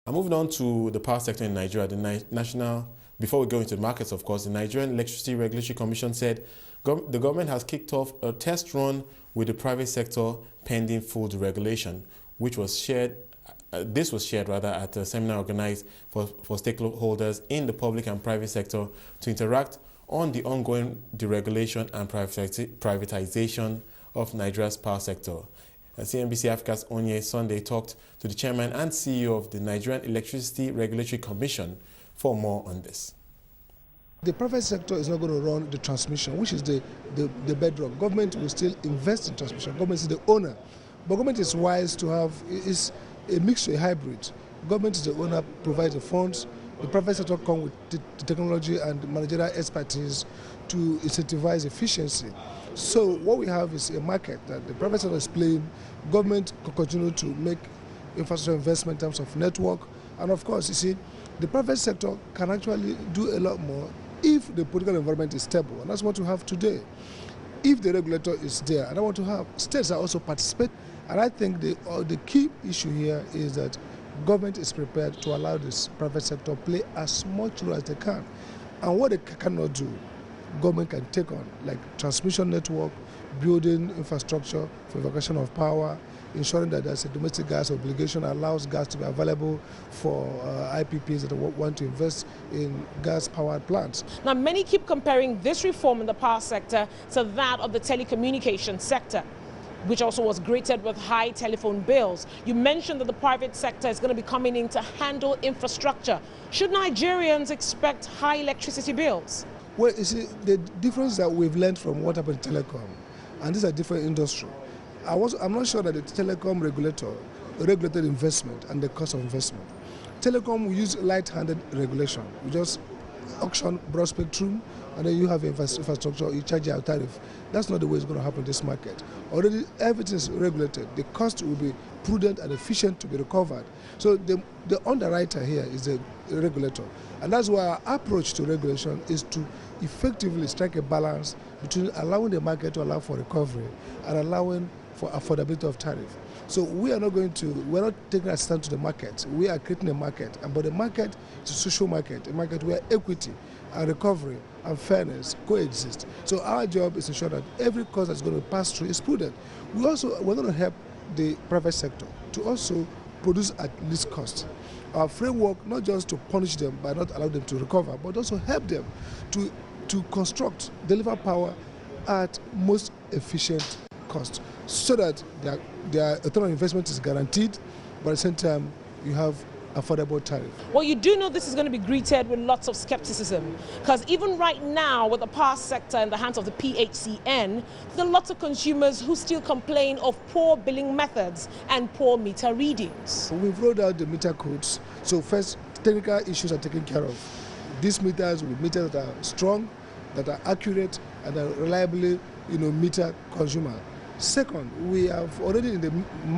And moving on to the power sector in Nigeria, before we go into the markets, of course, the Nigerian Electricity Regulatory Commission said the government has kicked off a test run with the private sector pending full deregulation, which was shared. This was shared at a seminar organized for stakeholders in the public and private sector to interact on the ongoing deregulation and privatization of Nigeria's power sector. CNBC Africa's Onyi Sunday talked to the chairman and CEO of the Nigerian Electricity Regulatory Commission for more on this. The private sector is not going to run the transmission, which is the bedrock. Government will still invest in transmission. Government is the owner. But government is wise to have is a mixture, a hybrid. Government is the owner, provides the funds. The private sector comes with the technology and the managerial expertise to incentivize efficiency. So what we have is a market that the private sector is playing. Government can continue to make infrastructure investment in terms of network. And of course, you see, the private sector can actually do a lot more if the political environment is stable. And that's what we have today. If the regulator is there, and I want to have states that also participate. And I think the key issue here is that government is prepared to allow this private sector play as much role as they can. And what they cannot do, government can take on, like transmission network, building infrastructure for evacuation of power, ensuring that there's a domestic gas obligation allows gas to be available for IPPs that want to invest in gas-powered plants. Now, many keep comparing this reform in the power sector to that of the telecommunications sector, which also was greeted with high telephone bills. You mentioned that the private sector is going to be coming in to handle infrastructure. Should Nigerians expect high electricity bills? Well, you see, the difference that we've learned from what happened in telecom, and these are different industry. I'm not sure that the telecom regulator regulated investment and the cost of investment. Telecom, we use light-handed regulation. We just auction broad spectrum, and then you have infrastructure, you charge your tariff. That's not the way it's going to happen in this market. Already everything is regulated. The cost will be prudent and efficient to be recovered. So the underwriter here is the regulator. And that's why our approach to regulation is to effectively strike a balance between allowing the market to allow for recovery and allowing for affordability of tariff. So we're not taking a stand to the market. We are creating a market, but the market is a social market, a market where equity and recovery and fairness coexist. So our job is to ensure that every cost that's going to pass through is prudent. We're going to help the private sector to also produce at least cost. Our framework, not just to punish them by not allowing them to recover, but also help them to construct, deliver power at most efficient cost, so that their return on investment is guaranteed, but at the same time you have affordable tariff. Well, you do know this is going to be greeted with lots of skepticism, because even right now with the power sector in the hands of the PHCN, there are lots of consumers who still complain of poor billing methods and poor meter readings. We've rolled out the meter codes, so first technical issues are taken care of. These meters will be meters that are strong, that are accurate, and are reliably meter consumer. Second, we have already in the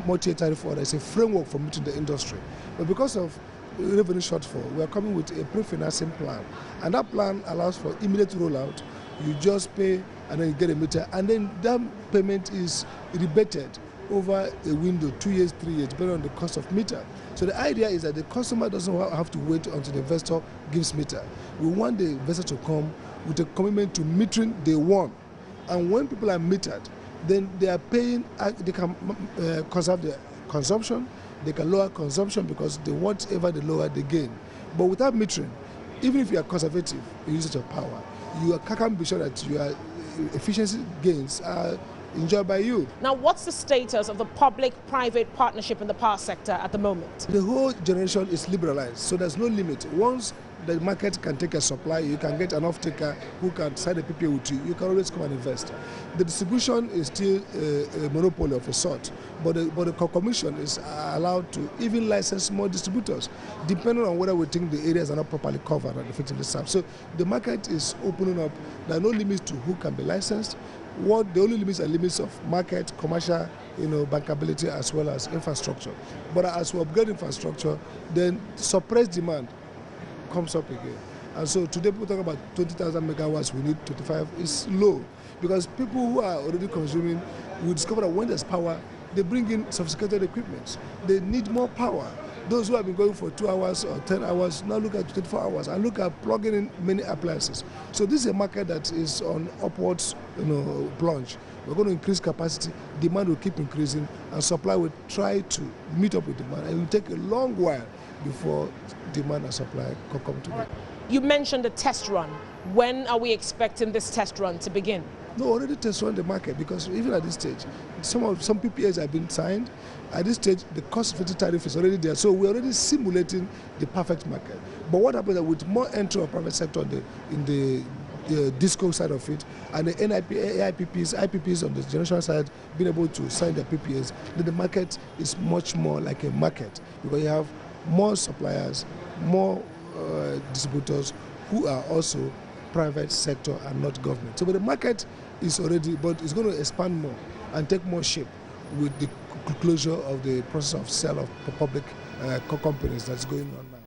multi-year tariff order, it's a framework for meeting the industry. But because of revenue shortfall, we are coming with a pre-financing plan. And that plan allows for immediate rollout. You just pay and then you get a meter. And then that payment is rebated over a window, 2 years, 3 years, depending on the cost of meter. So the idea is that the customer doesn't have to wait until the investor gives meter. We want the investor to come with a commitment to metering day one. And when people are metered, then they are paying, they can conserve their consumption, they can lower consumption because whatever they lower, they gain. But without metering, even if you are conservative in usage of power, you can't be sure that your efficiency gains are enjoyed by you. Now, what's the status of the public-private partnership in the power sector at the moment? The whole generation is liberalized, so there's no limit. Once the market can take a supply, you can get an off-taker who can sign a PPA with you, you can always come and invest. The distribution is still a monopoly of a sort, but the commission is allowed to even license more distributors, depending on whether we think the areas are not properly covered and effectively served. So the market is opening up. There are no limits to who can be licensed. The only limits are limits of market, commercial, bankability, as well as infrastructure. But as we upgrade infrastructure, then suppressed demand comes up again. And so today people talk about 20,000 megawatts, we need 25, is low. Because people who are already consuming, we discover that when there's power, they bring in sophisticated equipment. They need more power. Those who have been going for 2 hours or 10 hours now look at 24 hours and look at plugging in many appliances. So this is a market that is on upwards, plunge. We're going to increase capacity, demand will keep increasing, and supply will try to meet up with demand. And it will take a long while before demand and supply can come together. You mentioned a test run. When are we expecting this test run to begin? No, already test run the market, because even at this stage, some PPAs have been signed. At this stage, the cost-effective tariff is already there, so we're already simulating the perfect market. But what happens is with more entry of private sector in the disco side of it, and the IPPs on the generation side being able to sign their PPAs, then the market is much more like a market, because you have more suppliers, more distributors who are also private sector and not government. So but the market is already, but it's going to expand more and take more shape with the closure of the process of sale of public companies that's going on now.